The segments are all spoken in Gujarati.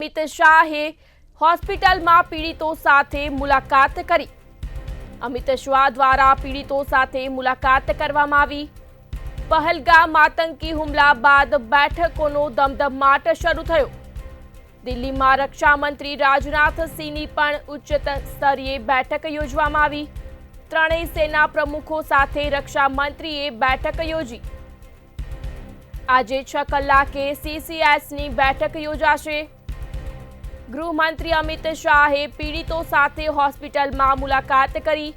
અમિત શાહે હોસ્પિટલમાં પીડિતો સાથે મુલાકાત કરી। અમિત શાહ દ્વારા પીડિતો સાથે મુલાકાત કરવામાં આવી। પહલગામ આતંકી હુમલા બાદ બેઠકોનો ધમધમાટ શરૂ થયો। દિલ્હીમાં રક્ષા મંત્રી રાજનાથ સિંહની પણ ઉચ્ચ સ્તરીય બેઠક યોજવામાં આવી। ત્રણેય સેના પ્રમુખો સાથે રક્ષા મંત્રીએ બેઠક યોજી। આજે 6 કલાકે CCSની બેઠક યોજાશે। ગૃહમંત્રી અમિત શાહે પીડિતો સાથે હોસ્પિટલમાં મુલાકાત કરી।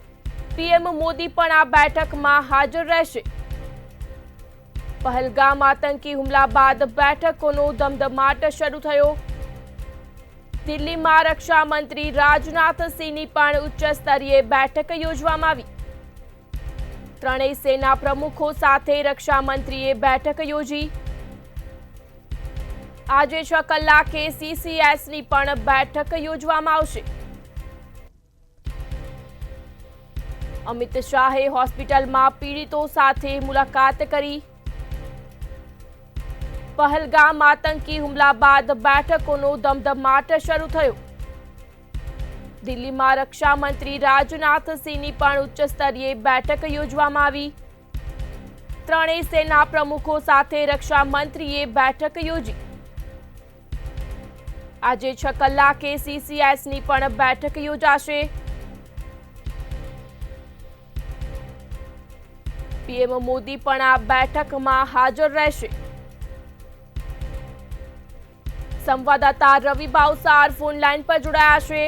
PM મોદી પણ આ બેઠકમાં હાજર રહેશે। પહલગામ આતંકી હુમલા બાદ બેઠકોનો ધમધમાટ શરૂ થયો। દિલ્હીમાં રક્ષા મંત્રી રાજનાથ સિંહની પણ ઉચ્ચ સ્તરીય બેઠક યોજવામાં આવી। ત્રણેય સેના પ્રમુખો સાથે રક્ષા મંત્રીએ બેઠક યોજી। આજે 6 કલાકે CCSની પણ બેઠક યોજવામાં આવશે। અમિત શાહે હોસ્પિટલમાં પીડિતો સાથે મુલાકાત કરી। પહલગામ આતંકી હુમલા બાદ બેઠકોનો ધમધમાટ શરૂ થયો। દિલ્હીમાં રક્ષા મંત્રી રાજનાથ સિંહની પણ ઉચ્ચ સ્તરીય બેઠક યોજવામાં આવી। ત્રણેય સેના પ્રમુખો સાથે રક્ષા મંત્રીએ બેઠક યોજી। આજે 6 કલાકે CCSની પણ બેઠક યોજાશે। PM મોદી પણ આ બેઠકમાં હાજર રહેશે। સંવાદદાતા રવિ ભાવસાર ફોન લાઈન પર જોડાયા છે।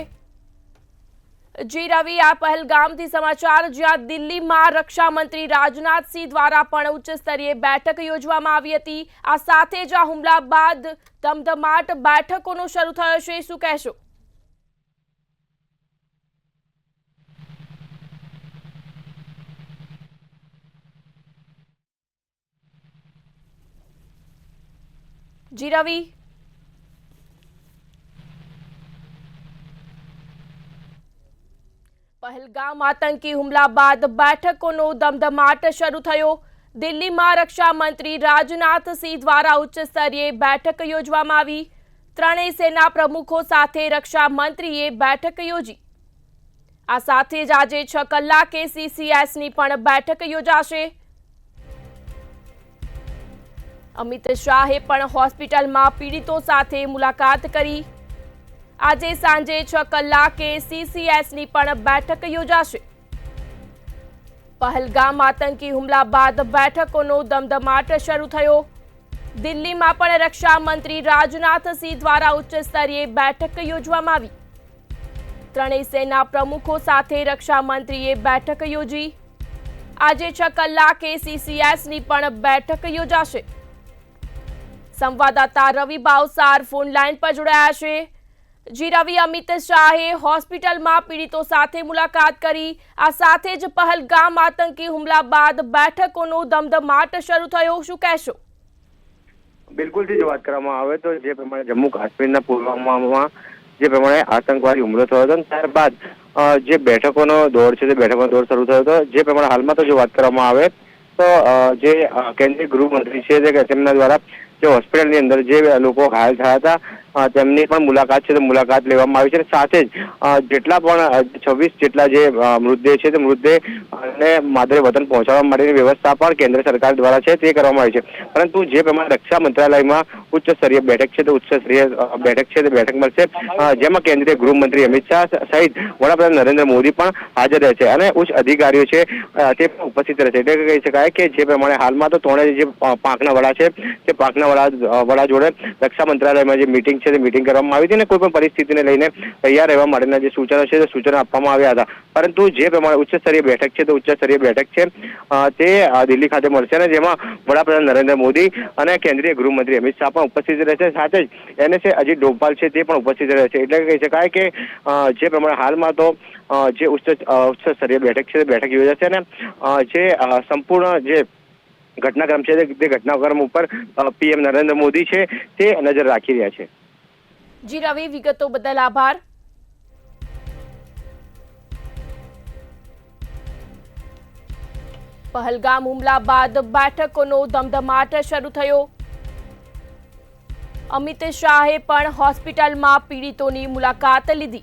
જી રવિ, આ પહલગામથી સમાચાર, જ્યાં દિલ્હીમાં રક્ષા મંત્રી રાજનાથ સિંહ દ્વારા પણ ઉચ્ચ સ્તરીય બેઠક યોજવામાં આવી હતી। આ સાથે જ આ હુમલા બાદ ધમધમાટ બેઠકોનો શરૂ થયો છે, શું કહેશો? જી રવિ, પહલગામ આતંકી હુમલા બાદ બેઠકોનો ધમધમાટ શરૂ થયો। દિલ્હીમાં રક્ષા મંત્રી રાજનાથ સિંહ દ્વારા ઉચ્ચ સ્તરીય બેઠક યોજવામાં આવી। ત્રણેય સેના પ્રમુખો સાથે રક્ષા મંત્રીએ બેઠક યોજી। આ સાથે જ આજે 6 કલાકે CCSની પણ બેઠક યોજાશે। અમિત શાહે પણ હોસ્પિટલમાં પીડિતો સાથે મુલાકાત કરી। આજે સાંજે 6 કલાકે CCSની પણ બેઠક યોજાશે। પહલગામ આતંકી હુમલા બાદ બેઠકોનો ધમધમાટ શરૂ થયો। દિલ્હીમાં પણ રક્ષા મંત્રી રાજનાથ સિંહ દ્વારા ઉચ્ચ સ્તરીય બેઠક યોજવામાં આવી। ત્રણેય સેના પ્રમુખો સાથે રક્ષા મંત્રીએ બેઠક યોજી। આજે 6 કલાકે CCSની પણ બેઠક યોજાશે। સંવાદદાતા રવિ ભાવસાર ફોન લાઈન પર જોડાયા છે। જી રવિ, અમિત શાહે હોસ્પિટલમાં પીડિતો સાથે મુલાકાત કરી। આ સાથે જ પહલગામ આતંકી હુમલા બાદ બેઠકોનો ધમધમાટ શરૂ થયો, શું કહેશો? બિલકુલ, જો વાત કરવામાં આવે તો જે પ્રમાણે જમ્મુ કાશ્મીરના પુલવામામાં જે પ્રમાણે આતંકવાદી હુમલો થયો હતો, ત્યારબાદ જે બેઠકોનો દોર છે તે બેઠકોનો દોર શરૂ થયો હતો। જે પ્રમાણે હાલમાં તો જો વાત કરવામાં આવે તો જે કેન્દ્રીય ગૃહમંત્રી છે તેમના દ્વારા જે હોસ્પિટલની અંદર જે લોકો ઘાયલ થયા હતા તેમની પણ મુલાકાત છે તે મુલાકાત લેવામાં આવી છે। સાથે જ જેટલા પણ 26 જેટલા જે મૃતદેહ છે તે મૃતદેહને માદરે વતન પહોંચાડવા માટેની વ્યવસ્થા પણ કેન્દ્ર સરકાર દ્વારા છે તે કરવામાં આવી છે। પરંતુ જે પ્રમાણે રક્ષા મંત્રાલયમાં ઉચ્ચ સ્તરીય બેઠક છે તે ઉચ્ચ સ્તરીય બેઠક છે તે બેઠક મળશે, જેમાં કેન્દ્રીય ગૃહમંત્રી અમિત શાહ સહિત વડાપ્રધાન નરેન્દ્ર મોદી પણ હાજર રહેશે અને ઉચ્ચ અધિકારીઓ છે તે પણ ઉપસ્થિત રહેશે। એટલે કહી શકાય કે જે પ્રમાણે હાલમાં તો ત્રણેય જે પાંખના વડા છે તે પાંખના વડા જોડે રક્ષા મંત્રાલયમાં જે મીટિંગ છે તે મીટિંગ કરવામાં આવી હતી અને કોઈ પણ પરિસ્થિતિને લઈને તૈયાર રહેવા માટેના જે સૂચનો છે તે સૂચનો આપવામાં આવ્યા હતા। પરંતુ જે પ્રમાણે ઉચ્ચ સ્તરીય બેઠક છે તે ઉચ્ચ સ્તરીય બેઠક છે તે દિલ્હી ખાતે મળશે અને જેમાં વડાપ્રધાન નરેન્દ્ર મોદી અને કેન્દ્રીય ગૃહમંત્રી અમિત શાહ પણ ઉપસ્થિત રહેશે। સાથે જ NSA અજીત ડોભાલ છે તે પણ ઉપસ્થિત રહેશે। એટલે કહી શકાય કે જે પ્રમાણે હાલમાં તો જે ઉચ્ચ સ્તરીય બેઠક છે તે બેઠક યોજાશે અને જે સંપૂર્ણ જે ઘટનાક્રમ છે તે ઘટનાક્રમ ઉપર PM નરેન્દ્ર મોદી છે તે નજર રાખી રહ્યા છે। જી રવિ, વિગતો બદલ આભાર। પહલગામ હુમલા બાદ બેઠકોનો ધમધમાટ શરૂ થયો। અમિત શાહે પણ હોસ્પિટલમાં પીડિતોની મુલાકાત લીધી।